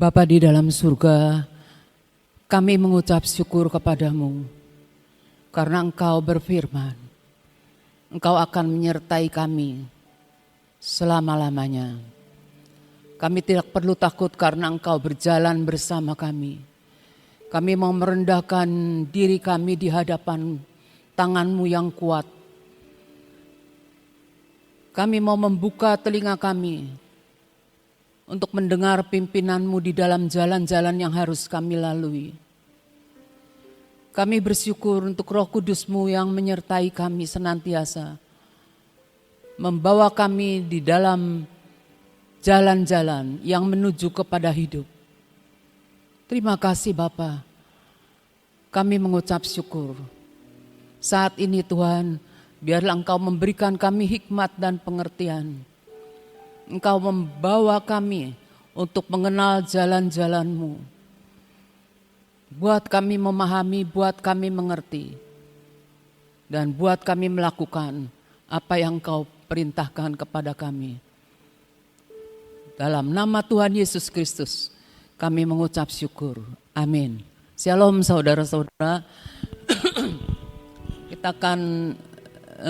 Bapa di dalam surga, kami mengucap syukur kepadamu karena Engkau berfirman, Engkau akan menyertai kami selama-lamanya. Kami tidak perlu takut karena Engkau berjalan bersama kami. Kami mau merendahkan diri kami di hadapan tangan-Mu yang kuat. Kami mau membuka telinga kami untuk mendengar pimpinan-Mu di dalam jalan-jalan yang harus kami lalui. Kami bersyukur untuk Roh Kudus-Mu yang menyertai kami senantiasa, membawa kami di dalam jalan-jalan yang menuju kepada hidup. Terima kasih Bapa, kami mengucap syukur. Saat ini Tuhan, biarlah Engkau memberikan kami hikmat dan pengertian. Engkau membawa kami untuk mengenal jalan-jalan-Mu. Buat kami memahami, buat kami mengerti. Dan buat kami melakukan apa yang Engkau perintahkan kepada kami. Dalam nama Tuhan Yesus Kristus, kami mengucap syukur. Amin. Shalom saudara-saudara. Kita akan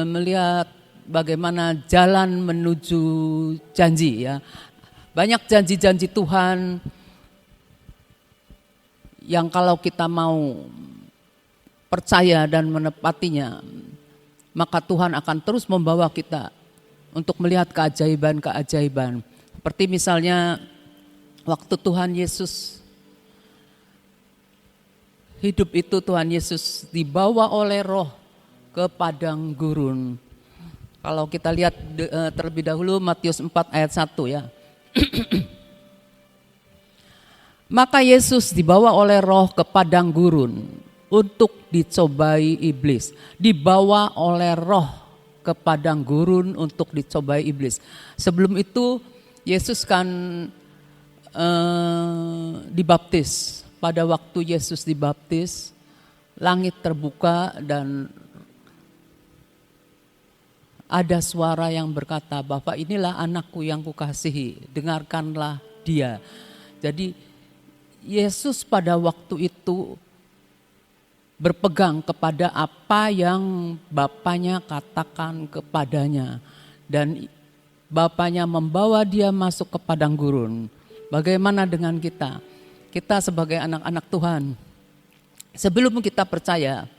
melihat bagaimana jalan menuju janji ya. Banyak janji-janji Tuhan yang kalau kita mau percaya dan menepatinya, maka Tuhan akan terus membawa kita untuk melihat keajaiban-keajaiban. Seperti misalnya waktu Tuhan Yesus hidup itu, Tuhan Yesus dibawa oleh Roh ke padang gurun. Kalau kita lihat terlebih dahulu Matius 4 ayat 1 ya. Maka Yesus dibawa oleh Roh ke padang gurun untuk dicobai iblis. Dibawa oleh Roh ke padang gurun untuk dicobai iblis. Sebelum itu Yesus kan dibaptis. Pada waktu Yesus dibaptis, langit terbuka dan ada suara yang berkata, Bapa inilah anakku yang kukasihi, dengarkanlah dia. Jadi Yesus pada waktu itu berpegang kepada apa yang Bapanya katakan kepadanya. Dan Bapanya membawa dia masuk ke padang gurun. Bagaimana dengan kita? Kita sebagai anak-anak Tuhan, sebelum kita percaya,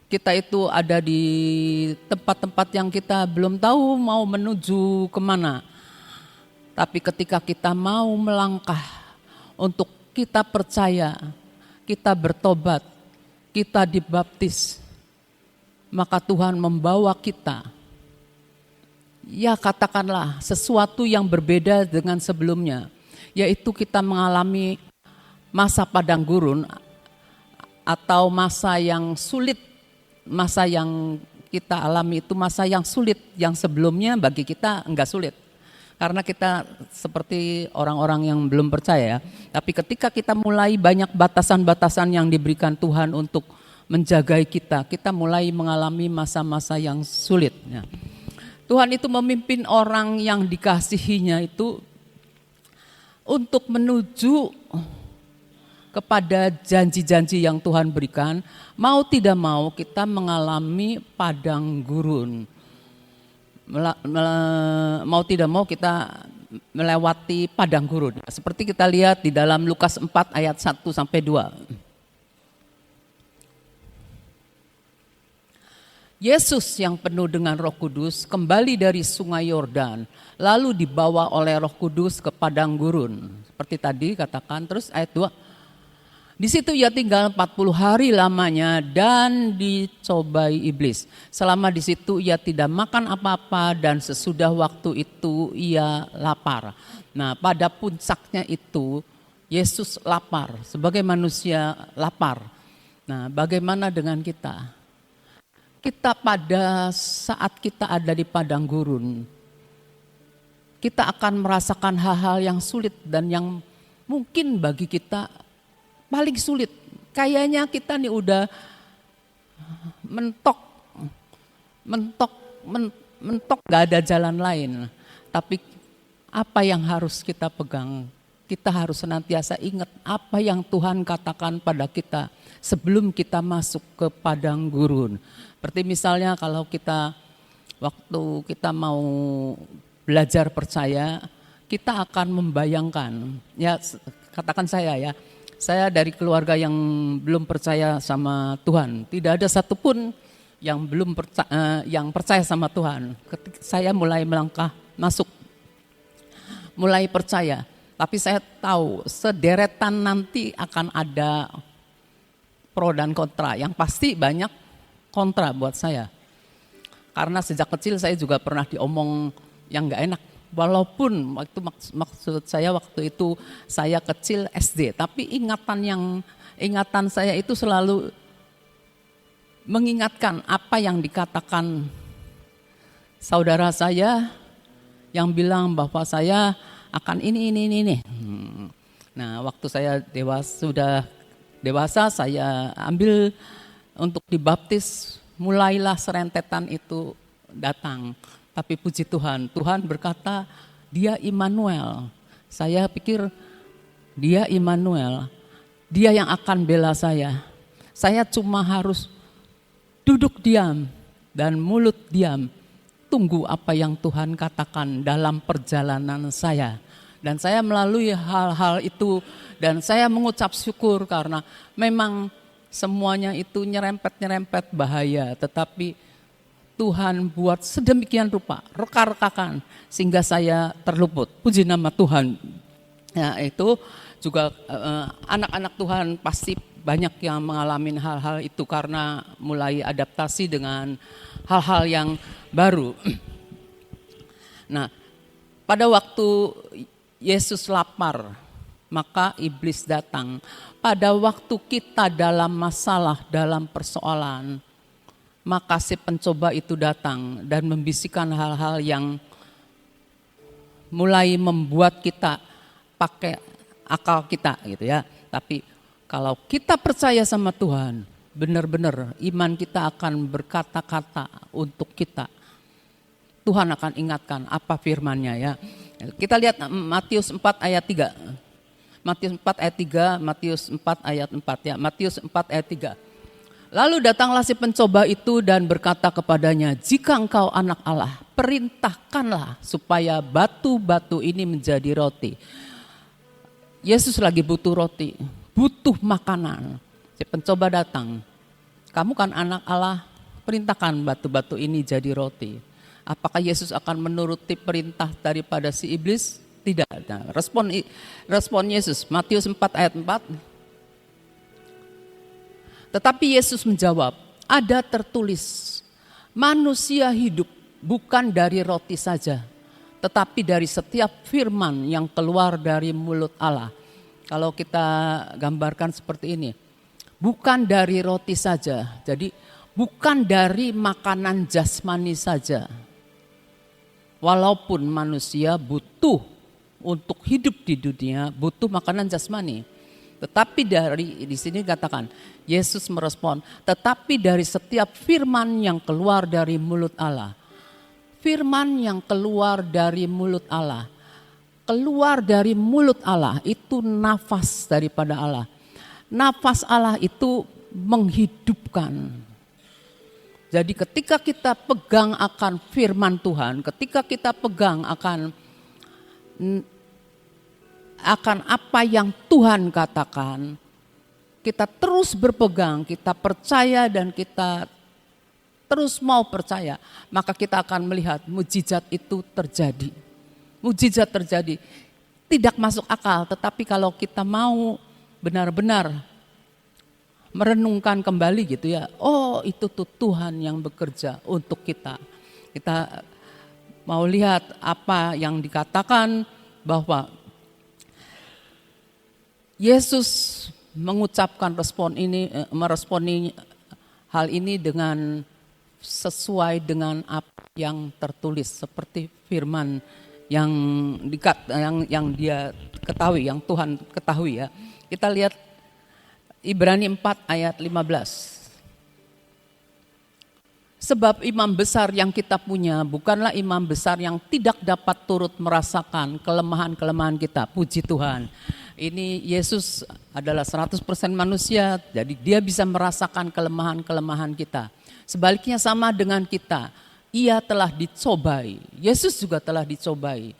kita itu ada di tempat-tempat yang kita belum tahu mau menuju kemana. Tapi ketika kita mau melangkah untuk kita percaya, kita bertobat, kita dibaptis, maka Tuhan membawa kita. Ya katakanlah sesuatu yang berbeda dengan sebelumnya, yaitu kita mengalami masa padang gurun atau masa yang sulit. Masa yang kita alami itu masa yang sulit, yang sebelumnya bagi kita enggak sulit. Karena kita seperti orang-orang yang belum percaya. Tapi ketika kita mulai banyak batasan-batasan yang diberikan Tuhan untuk menjagai kita, kita mulai mengalami masa-masa yang sulit. Tuhan itu memimpin orang yang dikasihinya itu untuk menuju kepada janji-janji yang Tuhan berikan. Mau tidak mau kita mengalami padang gurun. Mau tidak mau kita melewati padang gurun. Seperti kita lihat di dalam Lukas 4 ayat 1 sampai 2. Yesus yang penuh dengan Roh Kudus kembali dari sungai Yordan, lalu dibawa oleh Roh Kudus ke padang gurun. Seperti tadi katakan, terus ayat 2. Di situ ia tinggal 40 hari lamanya dan dicobai iblis. Selama di situ ia tidak makan apa-apa dan sesudah waktu itu ia lapar. Nah, pada puncaknya itu Yesus lapar, sebagai manusia lapar. Nah, bagaimana dengan kita? Kita pada saat kita ada di padang gurun, kita akan merasakan hal-hal yang sulit dan yang mungkin bagi kita paling sulit. Kayaknya kita nih udah mentok gak ada jalan lain. Tapi apa yang harus kita pegang? kita harus senantiasa ingat apa yang Tuhan katakan pada kita sebelum kita masuk ke padang gurun. Seperti misalnya kalau waktu kita mau belajar percaya, kita akan membayangkan, ya katakan saya dari keluarga yang belum percaya sama Tuhan. Tidak ada satupun yang yang percaya sama Tuhan. Ketika saya mulai melangkah masuk, mulai percaya, tapi saya tahu sederetan nanti akan ada pro dan kontra. Yang pasti banyak kontra buat saya. Karena sejak kecil saya juga pernah diomong yang gak enak. Walaupun maksud saya waktu itu saya kecil SD, tapi ingatan saya itu selalu mengingatkan apa yang dikatakan saudara saya yang bilang bahwa saya akan ini. Nah, waktu saya sudah dewasa, saya ambil untuk dibaptis, mulailah serentetan itu datang. Tapi puji Tuhan, Tuhan berkata, dia Immanuel. Saya pikir dia Immanuel, dia yang akan bela saya. Saya cuma harus duduk diam dan mulut diam, tunggu apa yang Tuhan katakan dalam perjalanan saya. Dan saya melalui hal-hal itu dan saya mengucap syukur karena memang semuanya itu nyerempet bahaya, tetapi Tuhan buat sedemikian rupa, reka-rekakan sehingga saya terluput. Puji nama Tuhan. Ya, itu juga anak-anak Tuhan pasti banyak yang mengalami hal-hal itu karena mulai adaptasi dengan hal-hal yang baru. Nah, pada waktu Yesus lapar, maka iblis datang. Pada waktu kita dalam masalah, dalam persoalan, maka si pencoba itu datang dan membisikkan hal-hal yang mulai membuat kita pakai akal kita gitu ya. Tapi kalau kita percaya sama Tuhan, benar-benar iman kita akan berkata-kata untuk kita. Tuhan akan ingatkan apa firman-Nya ya. Kita lihat Matius 4 ayat 3. Matius 4 ayat 3, Matius 4 ayat 4 ya. Matius 4 ayat 3. Lalu datanglah si pencoba itu dan berkata kepadanya, jika engkau anak Allah, perintahkanlah supaya batu-batu ini menjadi roti. Yesus lagi butuh roti, butuh makanan. Si pencoba datang, kamu kan anak Allah, perintahkan batu-batu ini jadi roti. Apakah Yesus akan menuruti perintah daripada si iblis? Tidak. Nah, respon Yesus, Matius 4 ayat 4. Tetapi Yesus menjawab, ada tertulis, manusia hidup bukan dari roti saja, tetapi dari setiap firman yang keluar dari mulut Allah. Kalau kita gambarkan seperti ini, bukan dari roti saja, jadi bukan dari makanan jasmani saja. Walaupun manusia butuh untuk hidup di dunia, butuh makanan jasmani. Tetapi di sini katakan, Yesus merespon, tetapi dari setiap firman yang keluar dari mulut Allah. Firman yang keluar dari mulut Allah. Keluar dari mulut Allah itu nafas daripada Allah. Nafas Allah itu menghidupkan. Jadi ketika kita pegang akan firman Tuhan, ketika kita pegang akan apa yang Tuhan katakan, kita terus berpegang, kita percaya dan kita terus mau percaya, maka kita akan melihat mukjizat itu terjadi. Mukjizat terjadi. Tidak masuk akal, tetapi kalau kita mau benar-benar merenungkan kembali gitu ya, oh itu tuh Tuhan yang bekerja untuk kita. Kita mau lihat apa yang dikatakan bahwa Yesus mengucapkan meresponi hal ini dengan sesuai dengan apa yang tertulis seperti firman yang dia ketahui, yang Tuhan ketahui ya. Kita lihat Ibrani 4 ayat 15. Sebab imam besar yang kita punya bukanlah imam besar yang tidak dapat turut merasakan kelemahan-kelemahan kita. Puji Tuhan. Ini Yesus adalah 100% manusia, jadi dia bisa merasakan kelemahan-kelemahan kita. Sebaliknya sama dengan kita, ia telah dicobai. Yesus juga telah dicobai.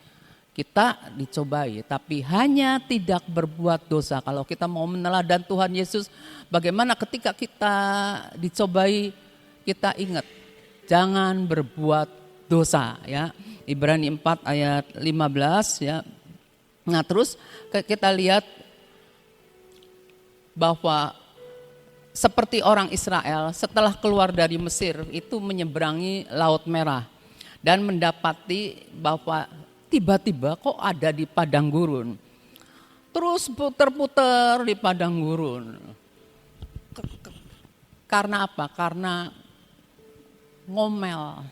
Kita dicobai, tapi hanya tidak berbuat dosa. Kalau kita mau meneladan Tuhan Yesus, bagaimana ketika kita dicobai, kita ingat, jangan berbuat dosa, ya. Ibrani 4 ayat 15, ya. Nah, terus kita lihat bahwa seperti orang Israel setelah keluar dari Mesir itu menyeberangi Laut Merah dan mendapati bahwa tiba-tiba kok ada di padang gurun. Terus puter-puter di padang gurun. Karena apa? Karena ngomel.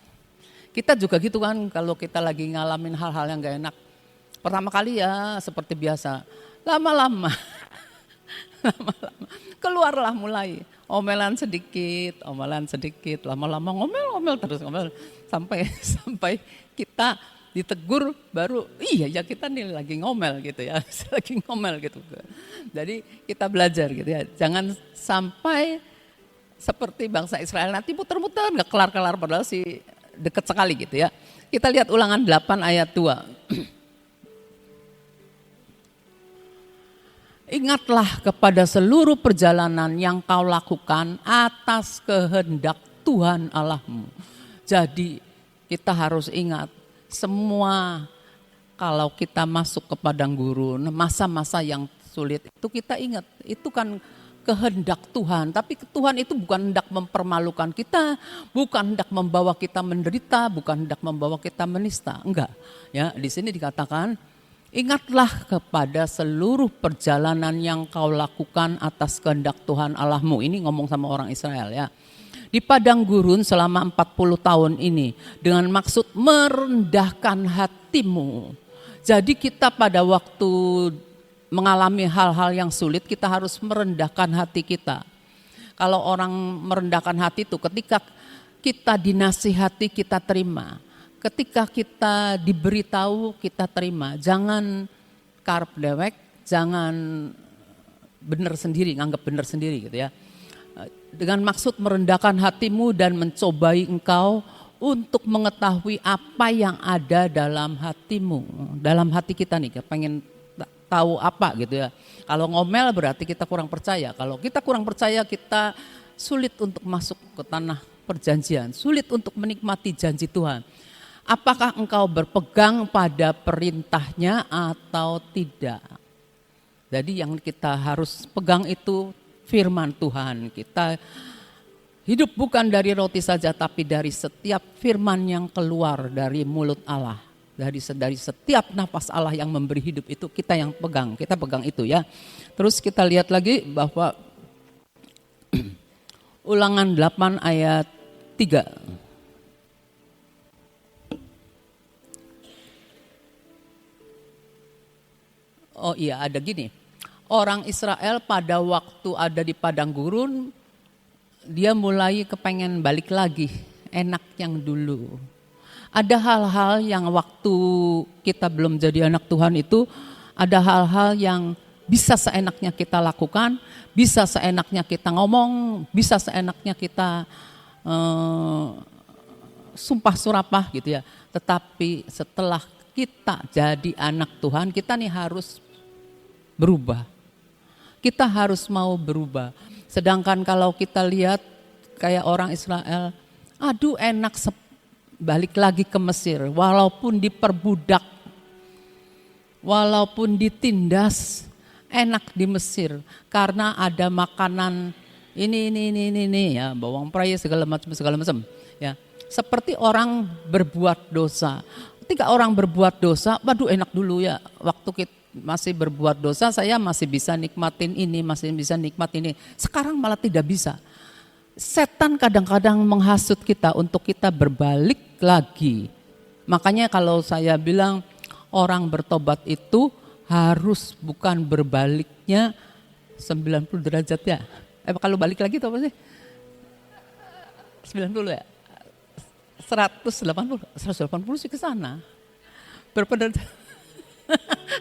Kita juga gitu kan kalau kita lagi ngalamin hal-hal yang gak enak. Pertama kali ya seperti biasa. Lama-lama keluarlah mulai omelan sedikit, lama-lama ngomel terus sampai kita ditegur baru iya ya kita nih lagi ngomel gitu ya, lagi ngomel gitu. Jadi kita belajar gitu ya, jangan sampai seperti bangsa Israel nanti putar-putar nggak kelar-kelar padahal sih deket sekali gitu ya. Kita lihat Ulangan 8 ayat 2. Ingatlah kepada seluruh perjalanan yang kau lakukan atas kehendak Tuhan Allahmu. Jadi kita harus ingat semua kalau kita masuk ke padang gurun, masa-masa yang sulit itu kita ingat. Itu kan kehendak Tuhan, tapi Tuhan itu bukan hendak mempermalukan kita, bukan hendak membawa kita menderita, bukan hendak membawa kita menista. Enggak. Ya, di sini dikatakan ingatlah kepada seluruh perjalanan yang kau lakukan atas kehendak Tuhan Allahmu. Ini ngomong sama orang Israel ya. Di padang gurun selama 40 tahun ini dengan maksud merendahkan hatimu. Jadi kita pada waktu mengalami hal-hal yang sulit kita harus merendahkan hati kita. Kalau orang merendahkan hati itu ketika kita dinasihati kita terima. Ketika kita diberitahu kita terima, jangan karep dewek, jangan benar sendiri, nganggap benar sendiri gitu ya. Dengan maksud merendahkan hatimu dan mencobai engkau untuk mengetahui apa yang ada dalam hatimu, dalam hati kita nih, pengen tahu apa gitu ya. Kalau ngomel berarti kita kurang percaya, kalau kita kurang percaya kita sulit untuk masuk ke tanah perjanjian, sulit untuk menikmati janji Tuhan. Apakah engkau berpegang pada perintahnya atau tidak? Jadi yang kita harus pegang itu firman Tuhan. Kita hidup bukan dari roti saja tapi dari setiap firman yang keluar dari mulut Allah. Dari setiap nafas Allah yang memberi hidup itu kita yang pegang. Kita pegang itu ya. Terus kita lihat lagi bahwa Ulangan 8 ayat 3. Oh iya ada gini, orang Israel pada waktu ada di padang gurun, dia mulai kepengen balik lagi, enak yang dulu. Ada hal-hal yang waktu kita belum jadi anak Tuhan itu, ada hal-hal yang bisa seenaknya kita lakukan, bisa seenaknya kita ngomong, bisa seenaknya kita sumpah surapah gitu ya. Tetapi setelah kita jadi anak Tuhan, kita nih harus berubah. Kita harus mau berubah. Sedangkan kalau kita lihat kayak orang Israel, aduh enak balik lagi ke Mesir. Walaupun diperbudak, walaupun ditindas, enak di Mesir. Karena ada makanan ini ya, bawang praya segala macam. Ya, seperti orang berbuat dosa. Ketika orang berbuat dosa, waduh enak dulu ya. Waktu kita masih berbuat dosa, saya masih bisa nikmatin ini, masih bisa nikmatin ini. Sekarang malah tidak bisa. Setan kadang-kadang menghasut kita untuk kita berbalik lagi. Makanya kalau saya bilang orang bertobat itu harus bukan berbaliknya 90 derajat ya. Kalau balik lagi itu apa sih? 90 ya? 180 sih ke sana. Berapa derajat?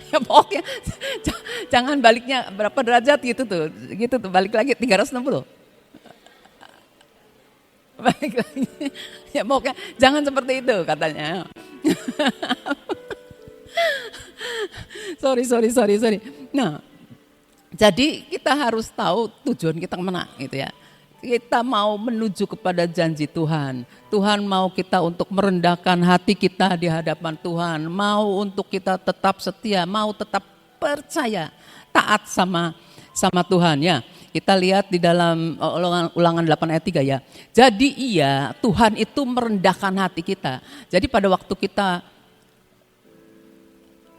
Ya pokoknya jangan baliknya berapa derajat gitu tuh. Gitu tuh, balik lagi 360. Balik lagi. Ya pokoknya jangan seperti itu katanya. Sorry. Nah, jadi kita harus tahu tujuan kita kemana gitu ya. Kita mau menuju kepada janji Tuhan. Tuhan mau kita untuk merendahkan hati kita di hadapan Tuhan. Mau untuk kita tetap setia, mau tetap percaya, taat sama Tuhan ya. Kita lihat di dalam Ulangan 8 ayat 3 ya. Jadi Tuhan itu merendahkan hati kita. Jadi pada waktu kita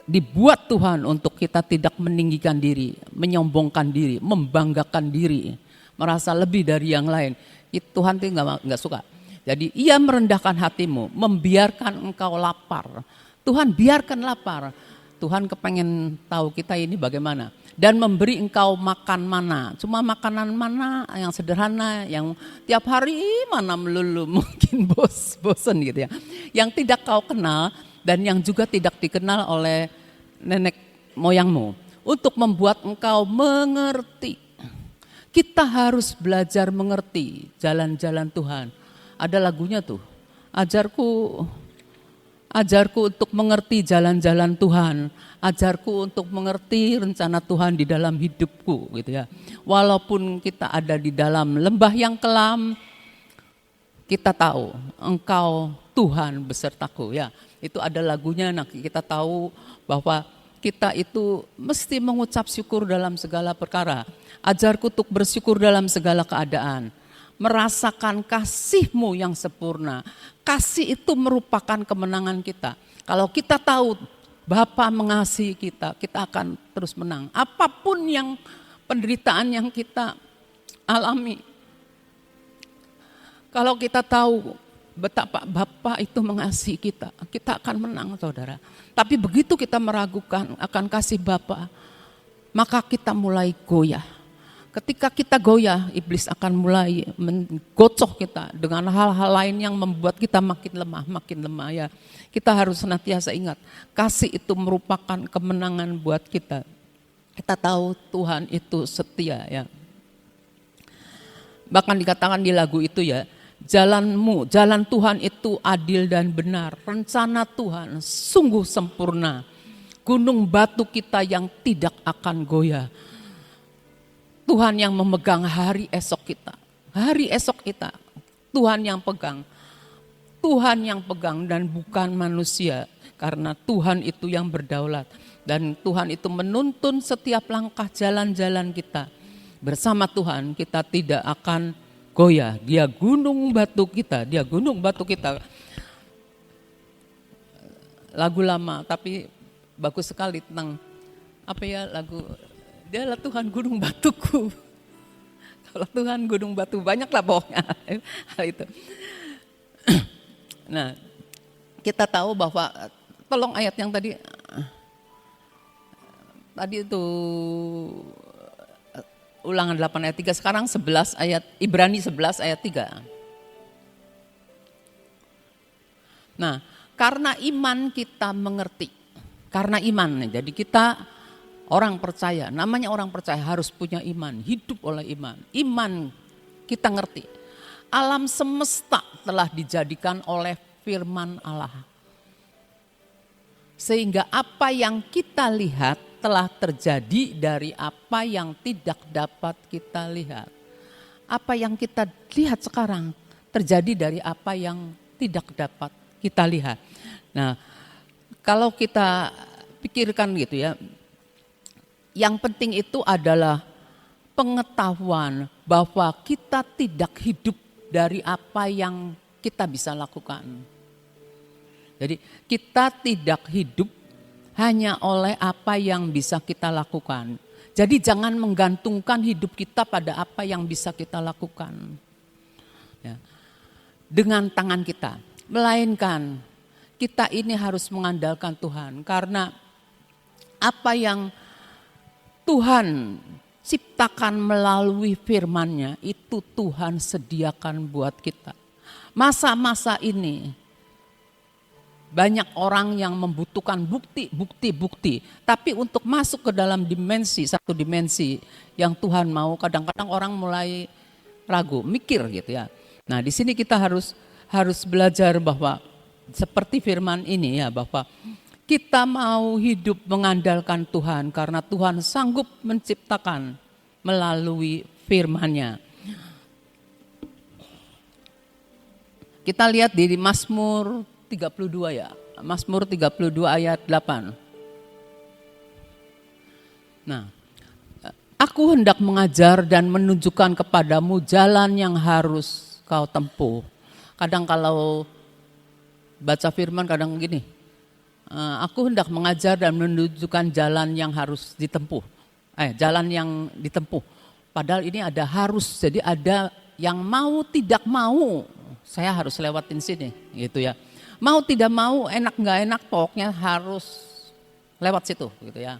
dibuat Tuhan untuk kita tidak meninggikan diri, menyombongkan diri, membanggakan diri, merasa lebih dari yang lain. Tuhan itu nggak suka. Jadi Ia merendahkan hatimu, membiarkan engkau lapar. Tuhan biarkan lapar. Tuhan kepengen tahu kita ini bagaimana. Dan memberi engkau makan mana. Cuma makanan mana yang sederhana, yang tiap hari mana melulu, mungkin bosan gitu ya. Yang tidak kau kenal dan yang juga tidak dikenal oleh nenek moyangmu. Untuk membuat engkau mengerti. Kita harus belajar mengerti jalan-jalan Tuhan. Ada lagunya tuh, ajarku untuk mengerti jalan-jalan Tuhan. Ajarku untuk mengerti rencana Tuhan di dalam hidupku gitu ya. Walaupun kita ada di dalam lembah yang kelam, kita tahu engkau Tuhan besertaku ya. Itu ada lagunya, nah kita tahu bahwa kita itu mesti mengucap syukur dalam segala perkara. Ajarku untuk bersyukur dalam segala keadaan. Merasakan kasih-Mu yang sempurna. Kasih itu merupakan kemenangan kita. Kalau kita tahu Bapa mengasihi kita, kita akan terus menang. Apapun yang penderitaan yang kita alami. Kalau kita tahu betapa Bapa itu mengasihi kita, kita akan menang saudara. Tapi begitu kita meragukan akan kasih Bapa, maka kita mulai goyah. Ketika kita goyah, iblis akan mulai menggocok kita dengan hal-hal lain yang membuat kita makin lemah ya. Kita harus senantiasa ingat, kasih itu merupakan kemenangan buat kita. Kita tahu Tuhan itu setia ya. Bahkan dikatakan di lagu itu ya, jalan Tuhan itu adil dan benar. Rencana Tuhan sungguh sempurna. Gunung batu kita yang tidak akan goyah. Tuhan yang memegang hari esok kita. Hari esok kita, Tuhan yang pegang. Tuhan yang pegang dan bukan manusia. Karena Tuhan itu yang berdaulat. Dan Tuhan itu menuntun setiap langkah jalan-jalan kita. Bersama Tuhan kita tidak akan goyah. Dia gunung batu kita. Lagu lama tapi bagus sekali tentang lagu. Dialah Tuhan gunung batuku. Kalau Tuhan gunung batu, banyaklah pokoknya hal itu. Nah, kita tahu bahwa, tolong ayat yang tadi itu Ulangan 8 ayat 3, sekarang 11 ayat, Ibrani 11 ayat 3. Nah, karena iman kita mengerti. Karena iman, jadi kita orang percaya, namanya orang percaya harus punya iman, hidup oleh iman. Iman kita ngerti. Alam semesta telah dijadikan oleh firman Allah. Sehingga apa yang kita lihat telah terjadi dari apa yang tidak dapat kita lihat. Apa yang kita lihat sekarang terjadi dari apa yang tidak dapat kita lihat. Nah, kalau kita pikirkan gitu ya, yang penting itu adalah pengetahuan bahwa kita tidak hidup dari apa yang kita bisa lakukan. Jadi kita tidak hidup hanya oleh apa yang bisa kita lakukan. Jadi jangan menggantungkan hidup kita pada apa yang bisa kita lakukan. Ya. Dengan tangan kita. Melainkan kita ini harus mengandalkan Tuhan. Karena apa yang Tuhan ciptakan melalui firman-Nya itu Tuhan sediakan buat kita. Masa-masa ini banyak orang yang membutuhkan bukti. Tapi untuk masuk ke dalam satu dimensi yang Tuhan mau, kadang-kadang orang mulai ragu, mikir gitu ya. Nah, di sini kita harus belajar bahwa seperti firman ini ya, bahwa kita mau hidup mengandalkan Tuhan karena Tuhan sanggup menciptakan melalui firman-Nya. Kita lihat di Mazmur 32 ya. Mazmur 32 ayat 8. Nah, aku hendak mengajar dan menunjukkan kepadamu jalan yang harus kau tempuh. Kadang kalau baca firman kadang gini, aku hendak mengajar dan menunjukkan jalan yang harus ditempuh. Jalan yang ditempuh. Padahal ini ada harus, jadi ada yang mau tidak mau, saya harus lewatin sini gitu ya. Mau tidak mau, enak nggak enak, pokoknya harus lewat situ gitu ya.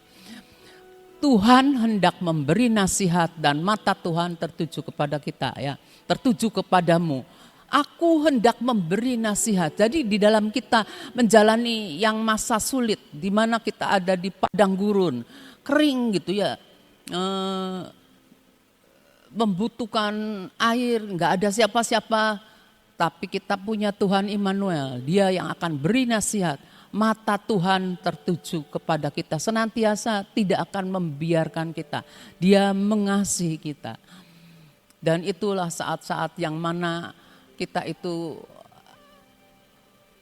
Tuhan hendak memberi nasihat dan mata Tuhan tertuju kepada kita ya, tertuju kepadamu. Aku hendak memberi nasihat. Jadi di dalam kita menjalani yang masa sulit, di mana kita ada di padang gurun, kering gitu ya, membutuhkan air, nggak ada siapa-siapa. Tapi kita punya Tuhan Immanuel, Dia yang akan beri nasihat. Mata Tuhan tertuju kepada kita senantiasa, tidak akan membiarkan kita. Dia mengasihi kita. Dan itulah saat-saat yang mana kita itu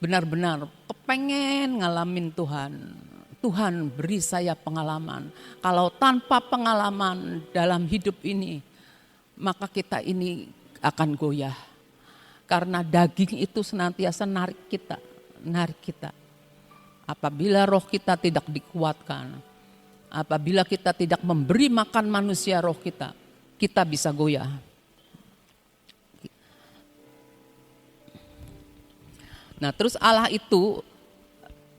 benar-benar kepengen ngalamin Tuhan. Tuhan beri saya pengalaman. Kalau tanpa pengalaman dalam hidup ini, maka kita ini akan goyah. Karena daging itu senantiasa narik kita. Apabila roh kita tidak dikuatkan, apabila kita tidak memberi makan manusia roh kita bisa goyah. Nah, terus Allah itu,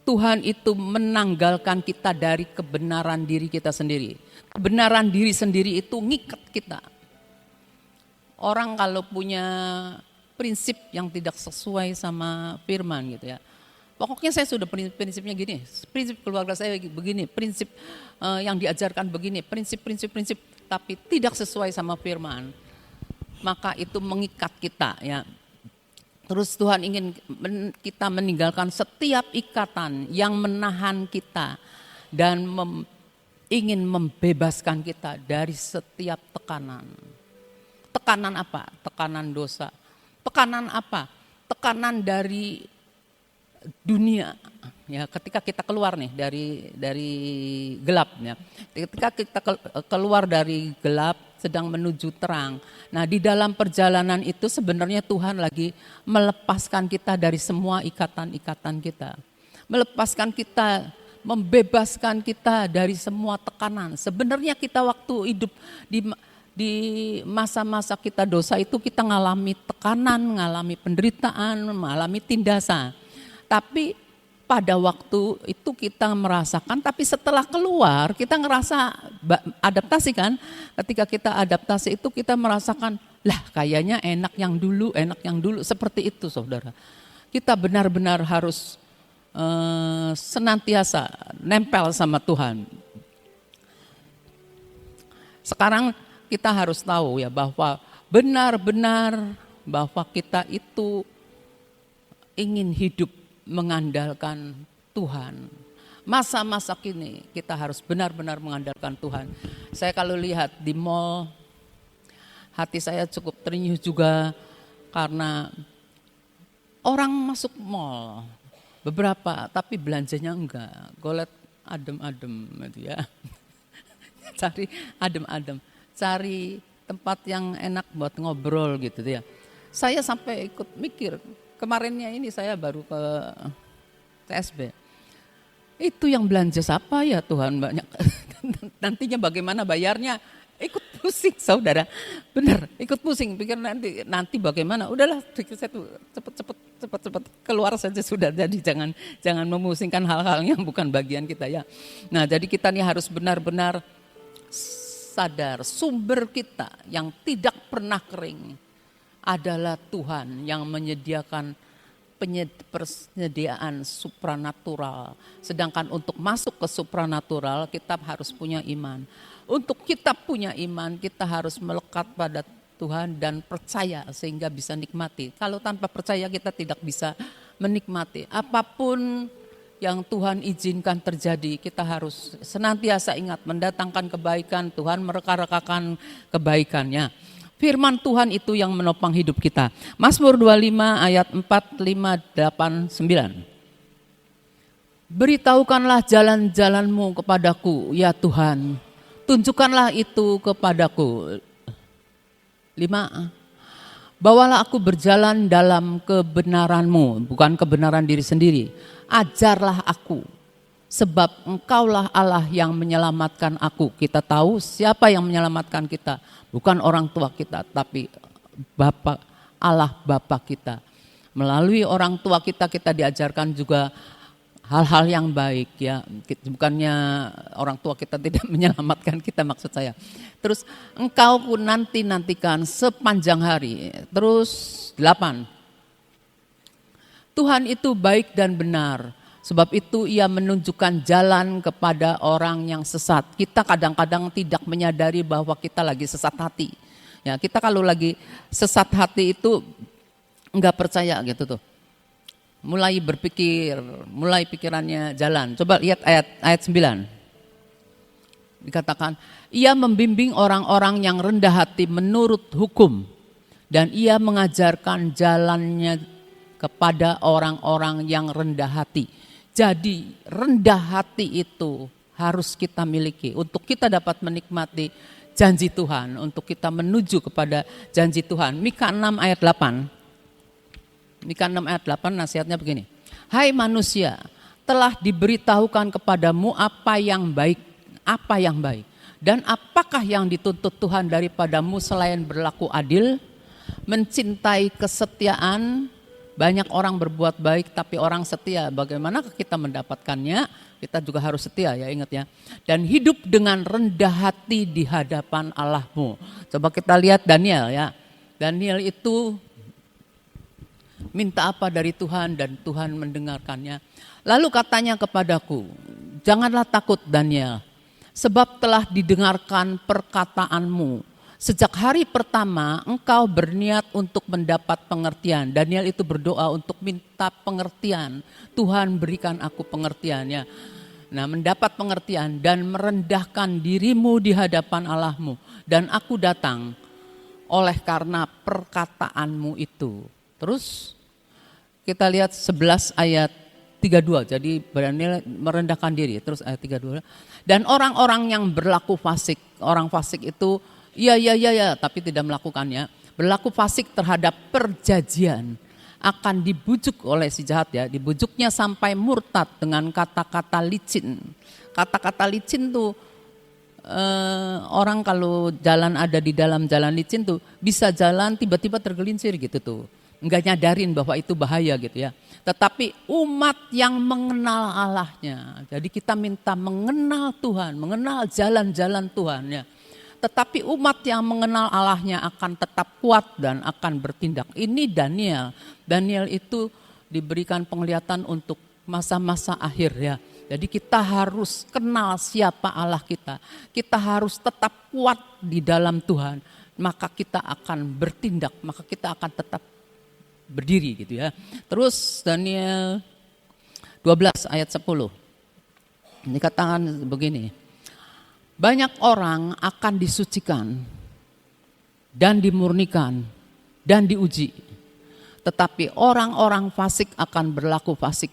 Tuhan itu menanggalkan kita dari kebenaran diri kita sendiri. Kebenaran diri sendiri itu ngikat kita. Orang kalau punya prinsip yang tidak sesuai sama firman gitu ya. Pokoknya saya sudah prinsipnya gini, prinsip keluarga saya begini, prinsip yang diajarkan begini, prinsip, tapi tidak sesuai sama firman. Maka itu mengikat kita ya. Terus Tuhan ingin kita meninggalkan setiap ikatan yang menahan kita dan ingin membebaskan kita dari setiap tekanan. Tekanan apa? Tekanan dosa. Tekanan apa? Tekanan dari dunia. Ya, ketika kita keluar nih dari gelap ya. Ketika kita keluar dari gelap sedang menuju terang. Nah, di dalam perjalanan itu sebenarnya Tuhan lagi melepaskan kita dari semua ikatan-ikatan kita. Melepaskan kita, membebaskan kita dari semua tekanan. Sebenarnya kita waktu hidup di masa-masa kita dosa itu kita ngalami tekanan, ngalami penderitaan, mengalami tindasan. Tapi pada waktu itu kita merasakan, tapi setelah keluar kita ngerasa adaptasi kan. Ketika kita adaptasi itu kita merasakan, lah kayaknya enak yang dulu. Seperti itu saudara. Kita benar-benar harus senantiasa nempel sama Tuhan. Sekarang kita harus tahu ya bahwa benar-benar bahwa kita itu ingin hidup mengandalkan Tuhan. Masa-masa kini kita harus benar-benar mengandalkan Tuhan. Saya kalau lihat di mall, hati saya cukup terenyuh juga karena orang masuk mall beberapa tapi belanjanya enggak. Golet adem-adem gitu ya. Cari adem-adem. Cari tempat yang enak buat ngobrol gitu ya. Saya sampai ikut mikir, kemarinnya ini saya baru ke TSB. Itu yang belanja siapa ya Tuhan banyak. Nantinya bagaimana bayarnya? Ikut pusing saudara. Benar, ikut pusing. Pikir nanti bagaimana? Udahlah, pikir saya tuh cepet keluar saja sudah. Jadi jangan memusingkan hal-hal yang bukan bagian kita ya. Nah, jadi kita nih harus benar-benar sadar sumber kita yang tidak pernah kering adalah Tuhan yang menyediakan persediaan supranatural. Sedangkan untuk masuk ke supranatural kita harus punya iman. Untuk kita punya iman kita harus melekat pada Tuhan dan percaya sehingga bisa nikmati. Kalau tanpa percaya kita tidak bisa menikmati. Apapun yang Tuhan izinkan terjadi, kita harus senantiasa ingat mendatangkan kebaikan. Tuhan mereka-rekakan kebaikannya. Firman Tuhan itu yang menopang hidup kita. Mazmur 25 ayat 4, 5, 8, 9. Beritahukanlah jalan-jalanmu kepadaku, ya Tuhan. Tunjukkanlah itu kepadaku. 5. Bawalah aku berjalan dalam kebenaranmu, bukan kebenaran diri sendiri. Ajarlah aku, sebab Engkaulah Allah yang menyelamatkan aku. Kita tahu siapa yang menyelamatkan kita. Bukan orang tua kita, tapi Bapa, Allah Bapa kita. Melalui orang tua kita diajarkan juga hal-hal yang baik ya. Bukannya orang tua kita tidak menyelamatkan kita maksud saya. Terus Engkau pun nantikan sepanjang hari. Terus 8. Tuhan itu baik dan benar. Sebab itu ia menunjukkan jalan kepada orang yang sesat. Kita kadang-kadang tidak menyadari bahwa kita lagi sesat hati. Ya, kita kalau lagi sesat hati itu enggak percaya gitu tuh. Mulai berpikir, mulai pikirannya jalan. Coba lihat ayat 9. Dikatakan, ia membimbing orang-orang yang rendah hati menurut hukum. Dan ia mengajarkan jalannya kepada orang-orang yang rendah hati. Jadi rendah hati itu harus kita miliki untuk kita dapat menikmati janji Tuhan, untuk kita menuju kepada janji Tuhan. Mika 6 ayat 8. Mika 6 ayat 8 nasihatnya begini. Hai manusia, telah diberitahukan kepadamu apa yang baik, dan apakah yang dituntut Tuhan daripadamu selain berlaku adil, mencintai kesetiaan. Banyak orang berbuat baik tapi orang setia. Bagaimana kita mendapatkannya? Kita juga harus setia ya, ingat ya. Dan hidup dengan rendah hati di hadapan Allahmu. Coba kita lihat Daniel ya. Daniel itu minta apa dari Tuhan dan Tuhan mendengarkannya. Lalu katanya kepadaku, janganlah takut Daniel, sebab telah didengarkan perkataanmu. Sejak hari pertama engkau berniat untuk mendapat pengertian. Daniel itu berdoa untuk minta pengertian. Tuhan berikan aku pengertiannya. Nah, mendapat pengertian dan merendahkan dirimu di hadapan Allahmu. Dan aku datang oleh karena perkataanmu itu. Terus kita lihat 11 ayat 32. Jadi Daniel merendahkan diri. Terus ayat 32. Dan orang-orang yang berlaku fasik. Orang fasik itu ya, tapi tidak melakukannya. Berlaku fasik terhadap perjanjian akan dibujuk oleh si jahat ya. Dibujuknya sampai murtad dengan kata-kata licin. Kata-kata licin tuh orang kalau jalan ada di dalam jalan licin tuh bisa jalan tiba-tiba tergelincir gitu tuh. Enggak nyadarin bahwa itu bahaya gitu ya. Tetapi umat yang mengenal Allahnya. Jadi kita minta mengenal Tuhan, mengenal jalan-jalan Tuhan ya. Tetapi umat yang mengenal Allahnya akan tetap kuat dan akan bertindak. Ini Daniel. Daniel itu diberikan penglihatan untuk masa-masa akhir ya. Jadi kita harus kenal siapa Allah kita. Kita harus tetap kuat di dalam Tuhan. Maka kita akan bertindak, maka kita akan tetap berdiri gitu ya. Terus Daniel 12 ayat 10. Ini katakan begini. Banyak orang akan disucikan dan dimurnikan dan diuji. Tetapi orang-orang fasik akan berlaku fasik.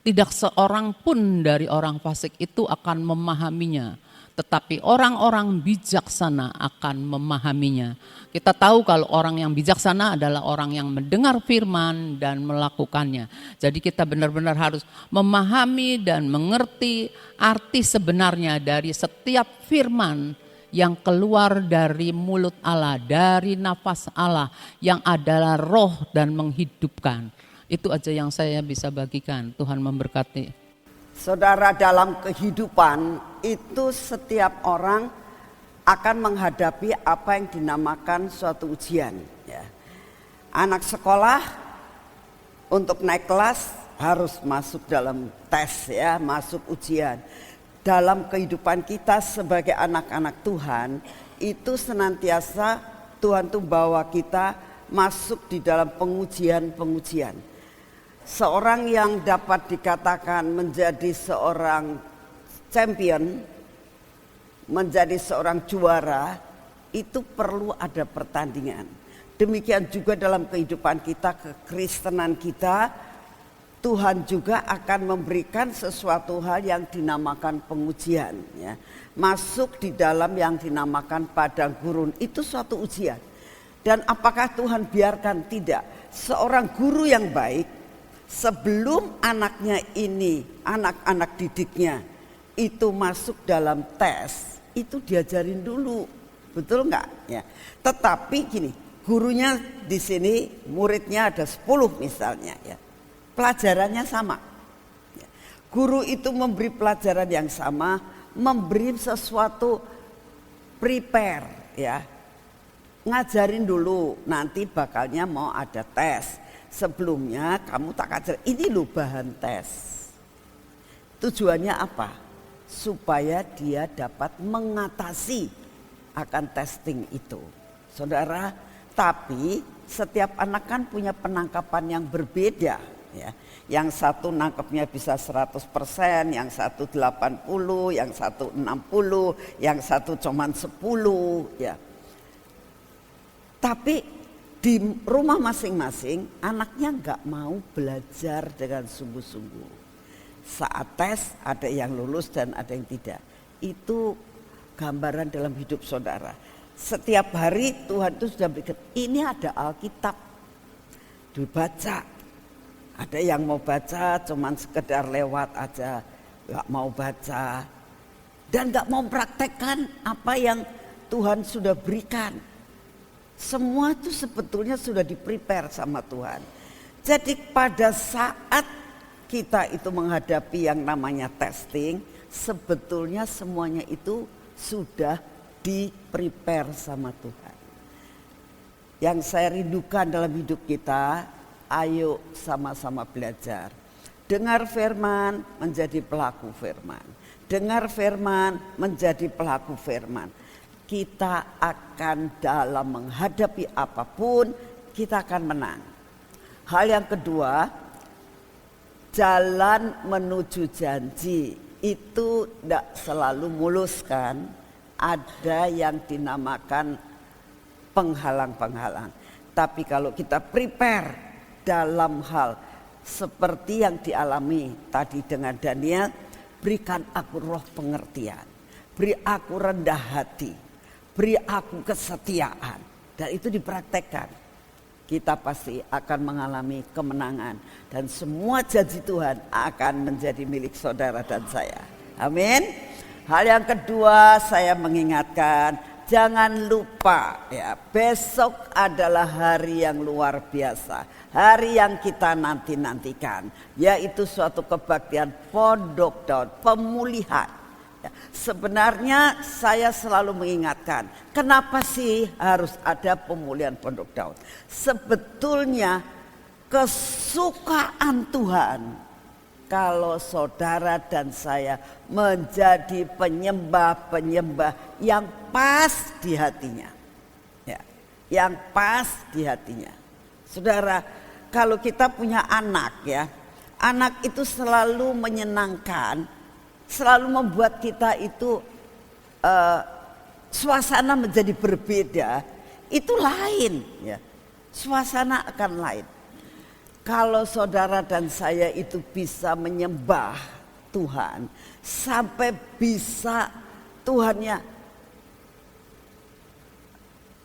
Tidak seorang pun dari orang fasik itu akan memahaminya. Tetapi orang-orang bijaksana akan memahaminya. Kita tahu kalau orang yang bijaksana adalah orang yang mendengar firman dan melakukannya. Jadi kita benar-benar harus memahami dan mengerti arti sebenarnya dari setiap firman yang keluar dari mulut Allah, dari nafas Allah yang adalah roh dan menghidupkan. Itu aja yang saya bisa bagikan. Tuhan memberkati. Saudara, dalam kehidupan itu setiap orang akan menghadapi apa yang dinamakan suatu ujian ya. Anak sekolah untuk naik kelas harus masuk dalam tes ya, masuk ujian. Dalam kehidupan kita sebagai anak-anak Tuhan, itu senantiasa Tuhan tuh bawa kita masuk di dalam pengujian-pengujian. Seorang yang dapat dikatakan menjadi seorang champion, menjadi seorang juara, itu perlu ada pertandingan. Demikian juga dalam kehidupan kita, kekristenan kita, Tuhan juga akan memberikan sesuatu hal yang dinamakan pengujian. Ya. Masuk di dalam yang dinamakan padang gurun, itu suatu ujian. Dan apakah Tuhan biarkan? Tidak. Seorang guru yang baik, sebelum anaknya ini, anak-anak didiknya, itu masuk dalam tes, itu diajarin dulu. Betul enggak? Ya. Tetapi gini, gurunya di sini, muridnya ada 10 misalnya ya. Pelajarannya sama. Ya. Guru itu memberi pelajaran yang sama, memberi sesuatu prepare ya. Ngajarin dulu, nanti bakalnya mau ada tes. Sebelumnya kamu tak ajar, ini loh bahan tes. Tujuannya apa? Supaya dia dapat mengatasi akan testing itu. Saudara, tapi setiap anak kan punya penangkapan yang berbeda ya. Yang satu nangkepnya bisa 100%, yang satu 80, yang satu 60, yang satu cuman 10 ya. Tapi di rumah masing-masing anaknya gak mau belajar dengan sungguh-sungguh. Saat tes ada yang lulus dan ada yang tidak. Itu gambaran dalam hidup saudara. Setiap hari Tuhan itu sudah berikan, ini ada Alkitab, dibaca. Ada yang mau baca cuman sekedar lewat aja, gak mau baca. Dan gak mau praktekkan apa yang Tuhan sudah berikan. Semua itu sebetulnya sudah di-prepare sama Tuhan. Jadi pada saat kita itu menghadapi yang namanya testing, sebetulnya semuanya itu sudah di-prepare sama Tuhan. Yang saya rindukan dalam hidup kita, ayo sama-sama belajar. Dengar firman, menjadi pelaku firman. Dengar firman, menjadi pelaku firman. Kita akan dalam menghadapi apapun, kita akan menang. Hal yang kedua, jalan menuju janji itu tidak selalu mulus kan. Ada yang dinamakan penghalang-penghalang. Tapi kalau kita prepare dalam hal seperti yang dialami tadi dengan Daniel, berikan aku roh pengertian, beri aku rendah hati, beri aku kesetiaan, dan itu dipraktekkan. Kita pasti akan mengalami kemenangan dan semua janji Tuhan akan menjadi milik saudara dan saya. Amin. Hal yang kedua saya mengingatkan, jangan lupa ya, besok adalah hari yang luar biasa. Hari yang kita nanti-nantikan, yaitu suatu kebaktian Pondok Daud, pemulihan. Ya, sebenarnya saya selalu mengingatkan, kenapa sih harus ada pemulihan Pondok Daud? Sebetulnya kesukaan Tuhan kalau saudara dan saya menjadi penyembah-penyembah yang pas di hatinya. Ya, yang pas di hatinya. Saudara, kalau kita punya anak ya, anak itu selalu menyenangkan, selalu membuat kita itu suasana menjadi berbeda, itu lain ya. Suasana akan lain. Kalau saudara dan saya itu bisa menyembah Tuhan sampai bisa Tuhannya,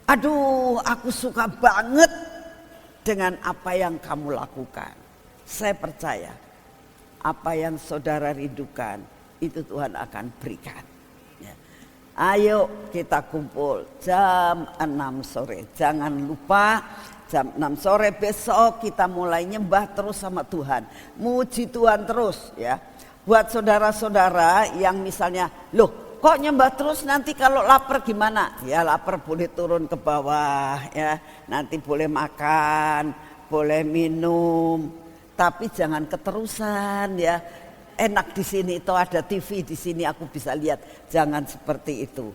aduh aku suka banget dengan apa yang kamu lakukan. Saya percaya apa yang saudara rindukan itu Tuhan akan berikan. Ya. Ayo kita kumpul jam 6 sore. Jangan lupa jam 6 sore besok kita mulai nyembah terus sama Tuhan. Muji Tuhan terus ya. Buat saudara-saudara yang misalnya, loh kok nyembah terus, nanti kalau lapar gimana? Ya lapar boleh turun ke bawah ya, nanti boleh makan, boleh minum, tapi jangan keterusan ya. Enak di sini, itu ada TV di sini aku bisa lihat, jangan seperti itu.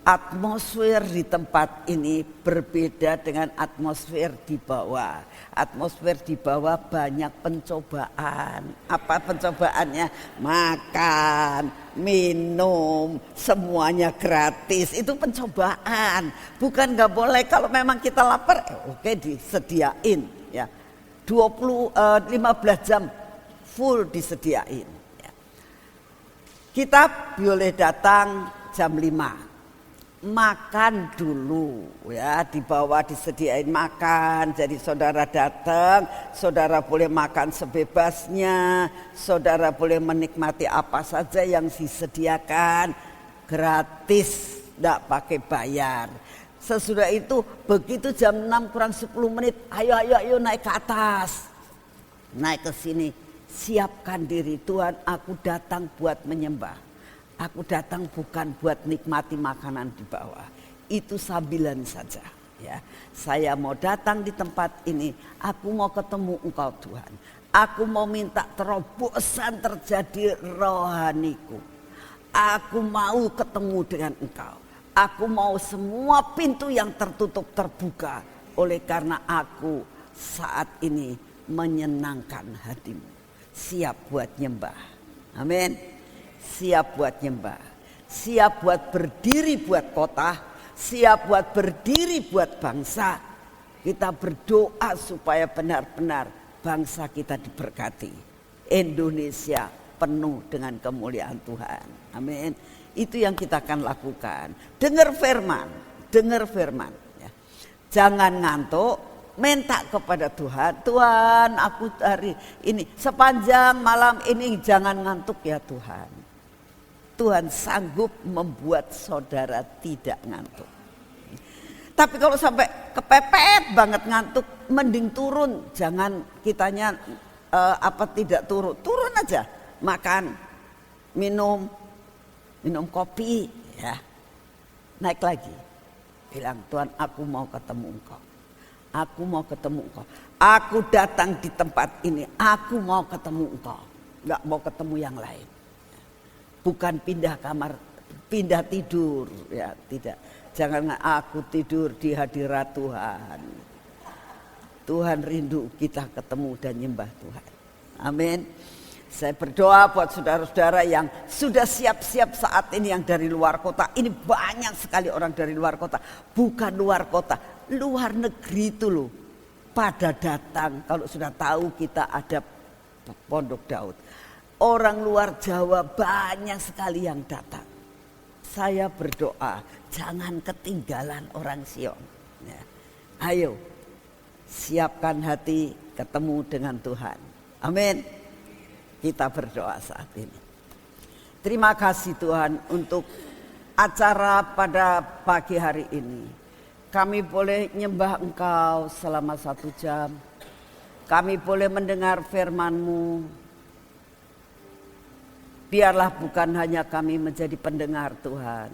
Atmosfer di tempat ini berbeda dengan atmosfer di bawah. Atmosfer di bawah banyak pencobaan. Apa pencobaannya? Makan, minum, semuanya gratis. Itu pencobaan. Bukan nggak boleh, kalau memang kita lapar, oke disediain ya. 15 jam full disediain. Ya. Kita boleh datang jam 5. Makan dulu ya, di bawah disediain makan. Jadi saudara datang, saudara boleh makan sebebasnya, saudara boleh menikmati apa saja yang disediakan gratis, tidak pakai bayar. Sesudah itu begitu jam 6 kurang 10 menit, ayo naik ke atas, naik ke sini, siapkan diri. Tuhan, aku datang buat menyembah. Aku datang bukan buat nikmati makanan di bawah. Itu sambilan saja ya. Saya mau datang di tempat ini, aku mau ketemu Engkau Tuhan. Aku mau minta terobosan terjadi rohaniku. Aku mau ketemu dengan Engkau. Aku mau semua pintu yang tertutup terbuka. Oleh karena aku saat ini menyenangkan hatimu. Siap buat nyembah. Amin. Siap buat nyembah, siap buat berdiri buat kota, siap buat berdiri buat bangsa. Kita berdoa supaya benar-benar bangsa kita diberkati. Indonesia penuh dengan kemuliaan Tuhan. Amin. Itu yang kita akan lakukan. Dengar firman, dengar firman. Ya. Jangan ngantuk, minta kepada Tuhan. Tuhan, aku hari ini sepanjang malam ini jangan ngantuk ya Tuhan. Tuhan sanggup membuat saudara tidak ngantuk. Tapi kalau sampai kepepet banget ngantuk, mending turun. Jangan kitanya tidak turun. Turun aja, makan, minum kopi ya. Naik lagi. Bilang, Tuhan, aku mau ketemu Engkau. Aku mau ketemu Engkau. Aku datang di tempat ini, aku mau ketemu Engkau. Enggak mau ketemu yang lain. Bukan pindah kamar, pindah tidur ya, tidak. Jangan aku tidur di hadirat Tuhan. Tuhan rindu kita ketemu dan nyembah Tuhan. Amin. Saya berdoa buat saudara-saudara yang sudah siap-siap saat ini, yang dari luar kota. Ini banyak sekali orang dari luar kota. Bukan luar kota, luar negeri itu loh. Pada datang kalau sudah tahu kita ada Pondok Daud. Orang luar Jawa banyak sekali yang datang. Saya berdoa jangan ketinggalan orang Sion. Ya. Ayo siapkan hati ketemu dengan Tuhan. Amin. Kita berdoa saat ini. Terima kasih Tuhan untuk acara pada pagi hari ini. Kami boleh nyembah Engkau selama 1 jam. Kami boleh mendengar firman-Mu. Biarlah bukan hanya kami menjadi pendengar Tuhan,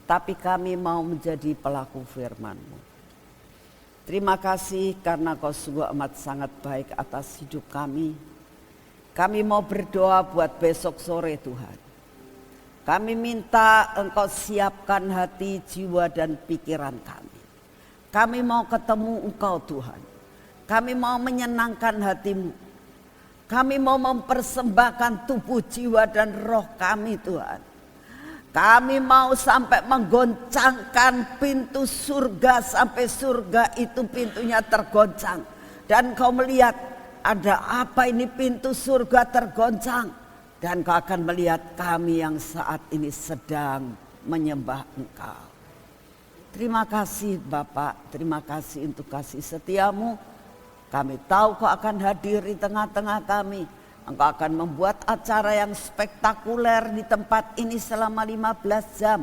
tapi kami mau menjadi pelaku firman-Mu. Terima kasih karena Kau sungguh amat sangat baik atas hidup kami. Kami mau berdoa buat besok sore Tuhan. Kami minta Engkau siapkan hati, jiwa dan pikiran kami. Kami mau ketemu Engkau Tuhan. Kami mau menyenangkan hati-Mu. Kami mau mempersembahkan tubuh, jiwa dan roh kami Tuhan. Kami mau sampai menggoncangkan pintu surga sampai surga itu pintunya tergoncang. Dan Kau melihat ada apa ini pintu surga tergoncang. Dan Kau akan melihat kami yang saat ini sedang menyembah Engkau. Terima kasih Bapak, terima kasih untuk kasih setia-Mu. Kami tahu Kau akan hadir di tengah-tengah kami. Engkau akan membuat acara yang spektakuler di tempat ini selama 15 jam.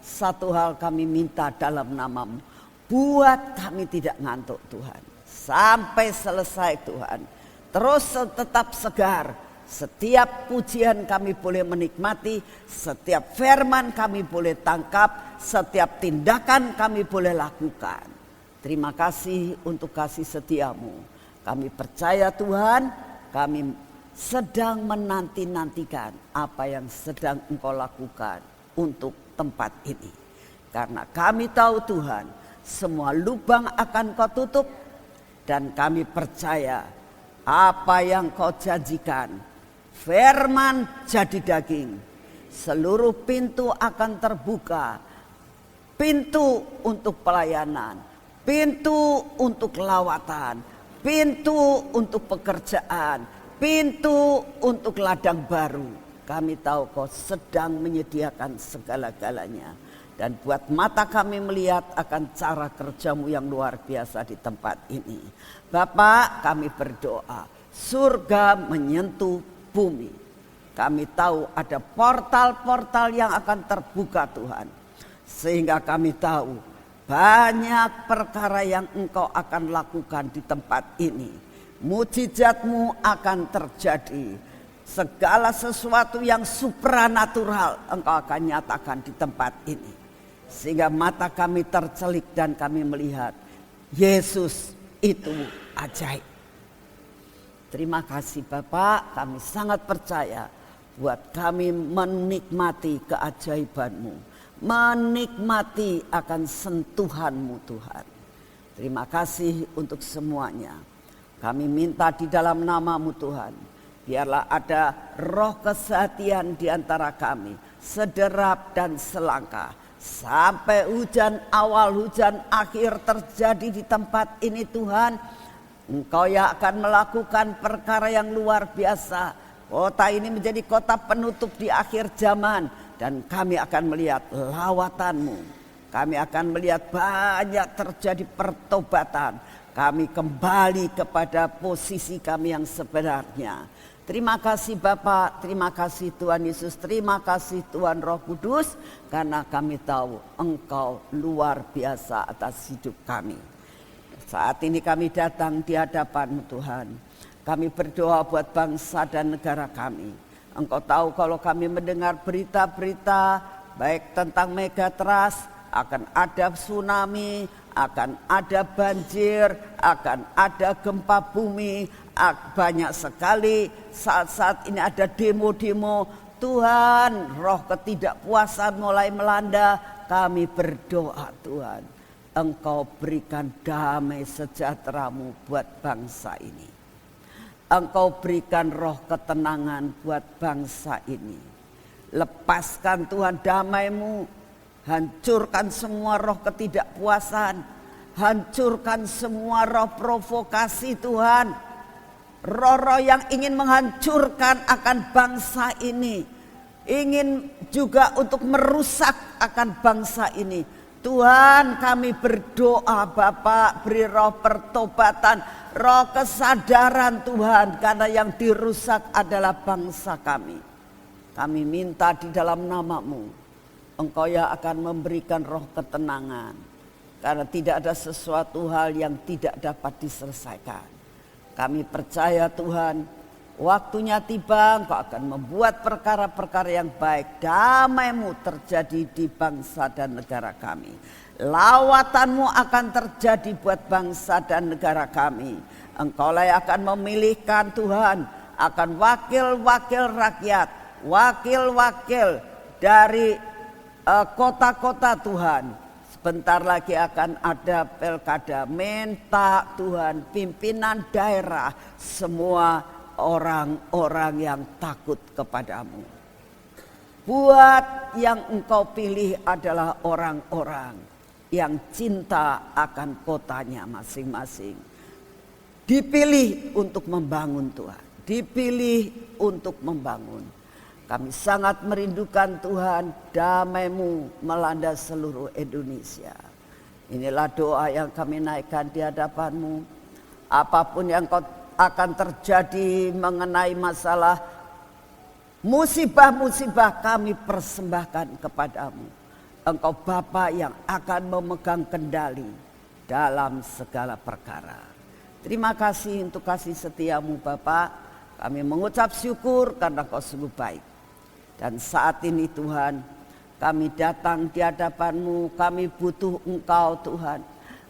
Satu hal kami minta dalam nama-Mu. Buat kami tidak ngantuk Tuhan. Sampai selesai Tuhan. Terus tetap segar. Setiap pujian kami boleh menikmati, setiap firman kami boleh tangkap, setiap tindakan kami boleh lakukan. Terima kasih untuk kasih setiamu. Kami percaya Tuhan, kami sedang menanti-nantikan apa yang sedang Engkau lakukan untuk tempat ini. Karena kami tahu Tuhan, semua lubang akan Kau tutup, dan kami percaya apa yang Kau janjikan. Firman jadi daging, seluruh pintu akan terbuka. Pintu untuk pelayanan, pintu untuk lawatan, pintu untuk pekerjaan, pintu untuk ladang baru. Kami tahu Kau sedang menyediakan segala-galanya. Dan buat mata kami melihat akan cara kerja-Mu yang luar biasa di tempat ini. Bapak, kami berdoa, surga menyentuh bumi. Kami tahu ada portal-portal yang akan terbuka Tuhan. Sehingga kami tahu banyak perkara yang Engkau akan lakukan di tempat ini. Mujizat-Mu akan terjadi. Segala sesuatu yang supranatural Engkau akan nyatakan di tempat ini. Sehingga mata kami tercelik dan kami melihat Yesus itu ajaib. Terima kasih Bapak, kami sangat percaya buat kami menikmati keajaiban-Mu, menikmati akan sentuhan-Mu Tuhan. Terima kasih untuk semuanya. Kami minta di dalam nama-Mu Tuhan, biarlah ada roh kesehatian di antara kami, sederap dan selangkah. Sampai hujan awal, hujan akhir terjadi di tempat ini Tuhan. Engkau yang akan melakukan perkara yang luar biasa. Kota ini menjadi kota penutup di akhir zaman. Dan kami akan melihat lawatan-Mu. Kami akan melihat banyak terjadi pertobatan. Kami kembali kepada posisi kami yang sebenarnya. Terima kasih Bapak, terima kasih Tuhan Yesus, terima kasih Tuhan Roh Kudus. Karena kami tahu Engkau luar biasa atas hidup kami. Saat ini kami datang di hadapan-Mu Tuhan. Kami berdoa buat bangsa dan negara kami. Engkau tahu kalau kami mendengar berita-berita baik tentang megatrust, akan ada tsunami, akan ada banjir, akan ada gempa bumi. Banyak sekali saat-saat ini ada demo-demo. Tuhan, roh ketidakpuasan mulai melanda. Kami berdoa Tuhan, Engkau berikan damai sejahtera-Mu buat bangsa ini. Engkau berikan roh ketenangan buat bangsa ini. Lepaskan Tuhan damai-Mu. Hancurkan semua roh ketidakpuasan. Hancurkan semua roh provokasi Tuhan. Roh-roh yang ingin menghancurkan akan bangsa ini. Ingin juga untuk merusak akan bangsa ini. Tuhan, kami berdoa Bapak, beri roh pertobatan, roh kesadaran Tuhan, karena yang dirusak adalah bangsa kami. Kami minta di dalam nama-Mu, Engkau yang akan memberikan roh ketenangan, karena tidak ada sesuatu hal yang tidak dapat diselesaikan. Kami percaya Tuhan, waktunya tiba, Engkau akan membuat perkara-perkara yang baik. Damai-Mu terjadi di bangsa dan negara kami. Lawatan-Mu akan terjadi buat bangsa dan negara kami. Engkaulah yang akan memilihkan Tuhan, akan wakil-wakil rakyat, wakil-wakil dari kota-kota Tuhan. Sebentar lagi akan ada pilkada. Minta Tuhan pimpinan daerah, semua orang-orang yang takut kepadamu. Buat yang Engkau pilih adalah orang-orang yang cinta akan kotanya masing-masing. Dipilih untuk membangun Tuhan. Dipilih untuk membangun. Kami sangat merindukan Tuhan, damai-Mu melanda seluruh Indonesia. Inilah doa yang kami naikkan di hadapan-Mu. Apapun yang akan terjadi mengenai masalah musibah-musibah, kami persembahkan kepadamu. Engkau Bapa yang akan memegang kendali dalam segala perkara. Terima kasih untuk kasih setiamu Bapa. Kami mengucap syukur karena Kau sungguh baik. Dan saat ini Tuhan, kami datang di hadapan-Mu, kami butuh Engkau Tuhan.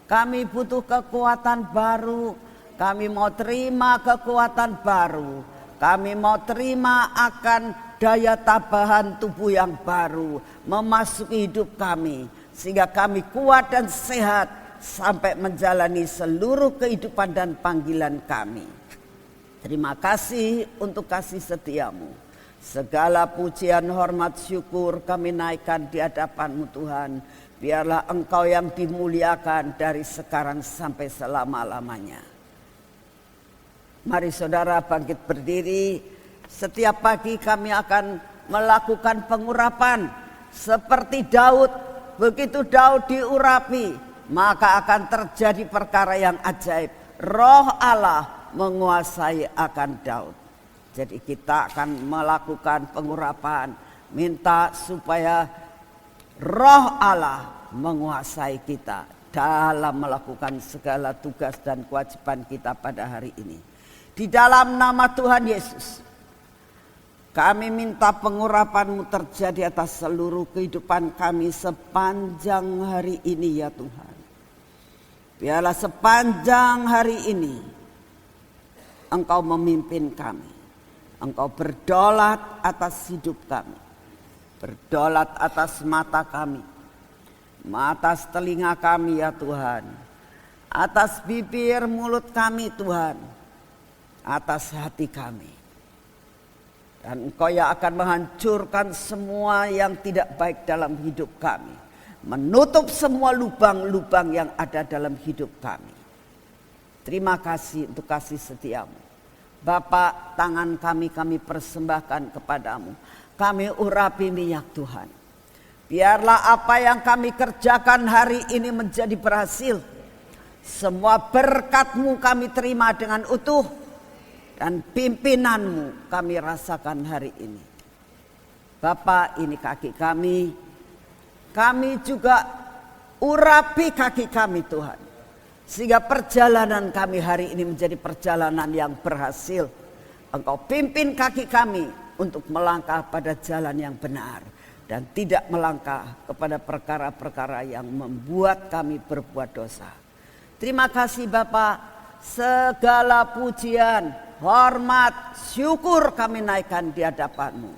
Kami butuh kekuatan baru, kami mau terima kekuatan baru. Kami mau terima akan daya tambahan tubuh yang baru memasuki hidup kami. Sehingga kami kuat dan sehat sampai menjalani seluruh kehidupan dan panggilan kami. Terima kasih untuk kasih setia-Mu. Segala pujian, hormat, syukur kami naikkan di hadapan-Mu Tuhan. Biarlah Engkau yang dimuliakan dari sekarang sampai selama-lamanya. Mari saudara bangkit berdiri. Setiap pagi kami akan melakukan pengurapan. Seperti Daud, begitu Daud diurapi, maka akan terjadi perkara yang ajaib. Roh Allah menguasai akan Daud. Jadi kita akan melakukan pengurapan, minta supaya Roh Allah menguasai kita dalam melakukan segala tugas dan kewajiban kita pada hari ini. Di dalam nama Tuhan Yesus, kami minta pengurapan-Mu terjadi atas seluruh kehidupan kami sepanjang hari ini ya Tuhan. Biarlah sepanjang hari ini Engkau memimpin kami. Engkau berdaulat atas hidup kami. Berdaulat atas mata kami. Atas telinga kami ya Tuhan. Atas bibir mulut kami Tuhan. Atas hati kami. Dan Engkau yang akan menghancurkan semua yang tidak baik dalam hidup kami. Menutup semua lubang-lubang yang ada dalam hidup kami. Terima kasih untuk kasih setia-Mu. Bapa, tangan kami persembahkan kepadamu. Kami urapi minyak Tuhan. Biarlah apa yang kami kerjakan hari ini menjadi berhasil. Semua berkat-Mu kami terima dengan utuh. Dan pimpinan-Mu kami rasakan hari ini. Bapa, ini kaki kami. Kami juga urapi kaki kami Tuhan. Sehingga perjalanan kami hari ini menjadi perjalanan yang berhasil. Engkau pimpin kaki kami untuk melangkah pada jalan yang benar. Dan tidak melangkah kepada perkara-perkara yang membuat kami berbuat dosa. Terima kasih Bapa. Segala pujian, hormat, syukur kami naikkan di hadapan-Mu.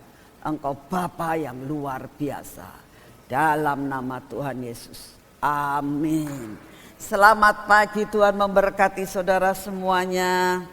Engkau Bapa yang luar biasa. Dalam nama Tuhan Yesus. Amin. Selamat pagi, Tuhan memberkati saudara semuanya.